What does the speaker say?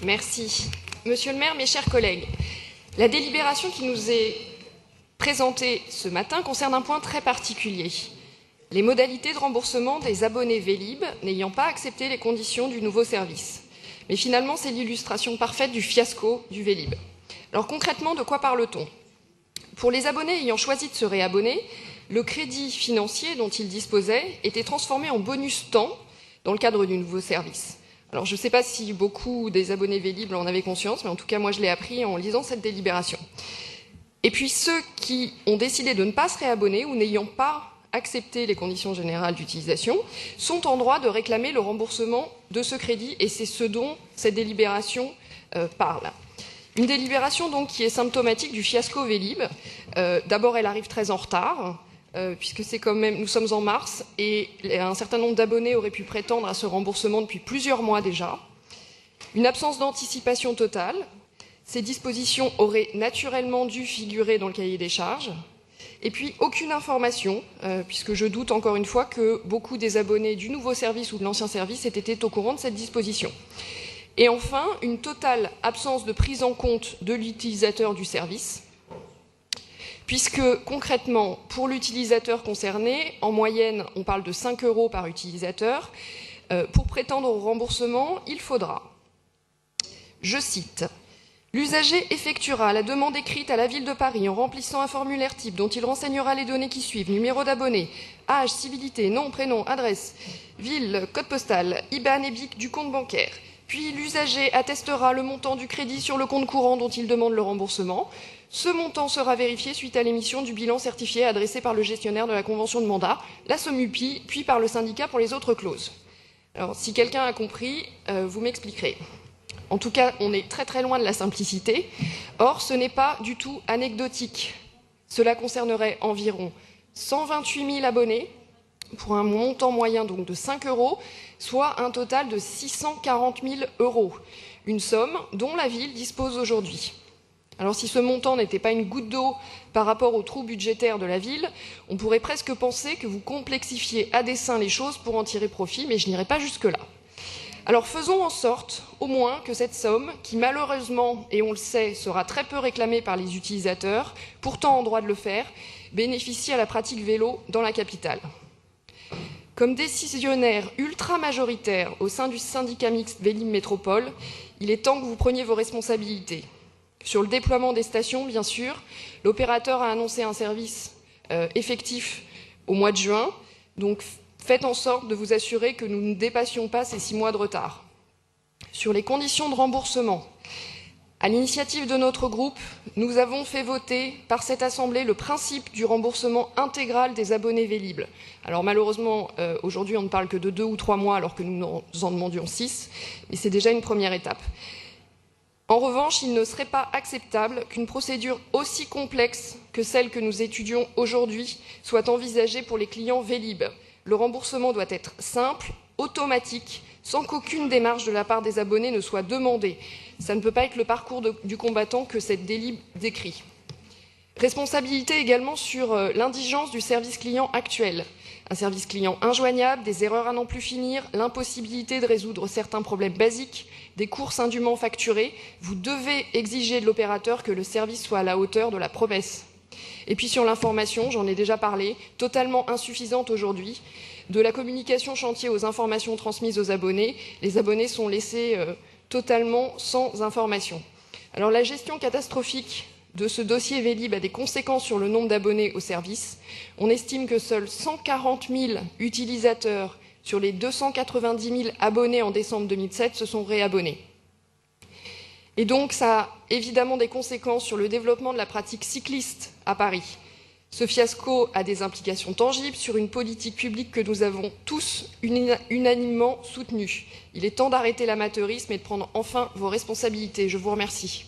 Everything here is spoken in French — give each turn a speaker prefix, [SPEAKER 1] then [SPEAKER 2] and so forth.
[SPEAKER 1] Merci. Monsieur le maire, mes chers collègues, la délibération qui nous est présentée ce matin concerne un point très particulier. Les modalités de remboursement des abonnés Vélib n'ayant pas accepté les conditions du nouveau service. Mais finalement, c'est l'illustration parfaite du fiasco du Vélib. Alors concrètement, de quoi parle-t-on? Pour les abonnés ayant choisi de se réabonner, le crédit financier dont ils disposaient était transformé en bonus temps dans le cadre du nouveau service. Alors je ne sais pas si beaucoup des abonnés Vélib en avaient conscience, mais en tout cas moi je l'ai appris en lisant cette délibération. Et puis ceux qui ont décidé de ne pas se réabonner ou n'ayant pas accepté les conditions générales d'utilisation sont en droit de réclamer le remboursement de ce crédit, et c'est ce dont cette délibération parle. Une délibération donc qui est symptomatique du fiasco Vélib. D'abord, elle arrive très en retard, puisque c'est quand même, nous sommes en mars, et un certain nombre d'abonnés auraient pu prétendre à ce remboursement depuis plusieurs mois déjà. Une absence d'anticipation totale. Ces dispositions auraient naturellement dû figurer dans le cahier des charges. Et puis, aucune information, puisque je doute encore une fois que beaucoup des abonnés du nouveau service ou de l'ancien service aient été au courant de cette disposition. Et enfin, une totale absence de prise en compte de l'utilisateur du service, puisque concrètement, pour l'utilisateur concerné, en moyenne, on parle de 5 € par utilisateur. Pour prétendre au remboursement, il faudra, je cite, « L'usager effectuera la demande écrite à la ville de Paris en remplissant un formulaire type dont il renseignera les données qui suivent, numéro d'abonné, âge, civilité, nom, prénom, adresse, ville, code postal, IBAN et BIC du compte bancaire. Puis l'usager attestera le montant du crédit sur le compte courant dont il demande le remboursement. Ce montant sera vérifié suite à l'émission du bilan certifié adressé par le gestionnaire de la convention de mandat, la SOMUPI, puis par le syndicat pour les autres clauses. » Alors, si quelqu'un a compris, vous m'expliquerez. En tout cas, on est très très loin de la simplicité. Or, ce n'est pas du tout anecdotique. Cela concernerait environ 128 000 abonnés, pour un montant moyen donc de 5 €, soit un total de 640 000 €, une somme dont la ville dispose aujourd'hui. Alors si ce montant n'était pas une goutte d'eau par rapport aux trous budgétaires de la ville, on pourrait presque penser que vous complexifiez à dessein les choses pour en tirer profit, mais je n'irai pas jusque-là. Alors faisons en sorte, au moins, que cette somme, qui malheureusement, et on le sait, sera très peu réclamée par les utilisateurs, pourtant en droit de le faire, bénéficie à la pratique vélo dans la capitale. Comme décisionnaire ultra-majoritaire au sein du syndicat mixte Vélib Métropole, il est temps que vous preniez vos responsabilités. Sur le déploiement des stations, bien sûr, l'opérateur a annoncé un service effectif au mois de juin, donc faites en sorte de vous assurer que nous ne dépassions pas ces 6 mois de retard. Sur les conditions de remboursement, à l'initiative de notre groupe, nous avons fait voter par cette Assemblée le principe du remboursement intégral des abonnés Vélib. Alors malheureusement, aujourd'hui on ne parle que de 2 ou 3 mois alors que nous en demandions 6, mais c'est déjà une première étape. En revanche, il ne serait pas acceptable qu'une procédure aussi complexe que celle que nous étudions aujourd'hui soit envisagée pour les clients Vélib. Le remboursement doit être simple, automatique, sans qu'aucune démarche de la part des abonnés ne soit demandée. Ça ne peut pas être le parcours du combattant que cette délib décrit. Responsabilité également sur l'indigence du service client actuel. Un service client injoignable, des erreurs à n'en plus finir, l'impossibilité de résoudre certains problèmes basiques, des courses indûment facturées. Vous devez exiger de l'opérateur que le service soit à la hauteur de la promesse. Et puis sur l'information, j'en ai déjà parlé, totalement insuffisante aujourd'hui. De la communication chantier aux informations transmises aux abonnés, les abonnés sont laissés totalement sans information. Alors la gestion catastrophique de ce dossier Vélib a des conséquences sur le nombre d'abonnés au service. On estime que seuls 140 000 utilisateurs sur les 290 000 abonnés en décembre 2007 se sont réabonnés. Et donc ça a évidemment des conséquences sur le développement de la pratique cycliste à Paris. Ce fiasco a des implications tangibles sur une politique publique que nous avons tous unanimement soutenue. Il est temps d'arrêter l'amateurisme et de prendre enfin vos responsabilités. Je vous remercie.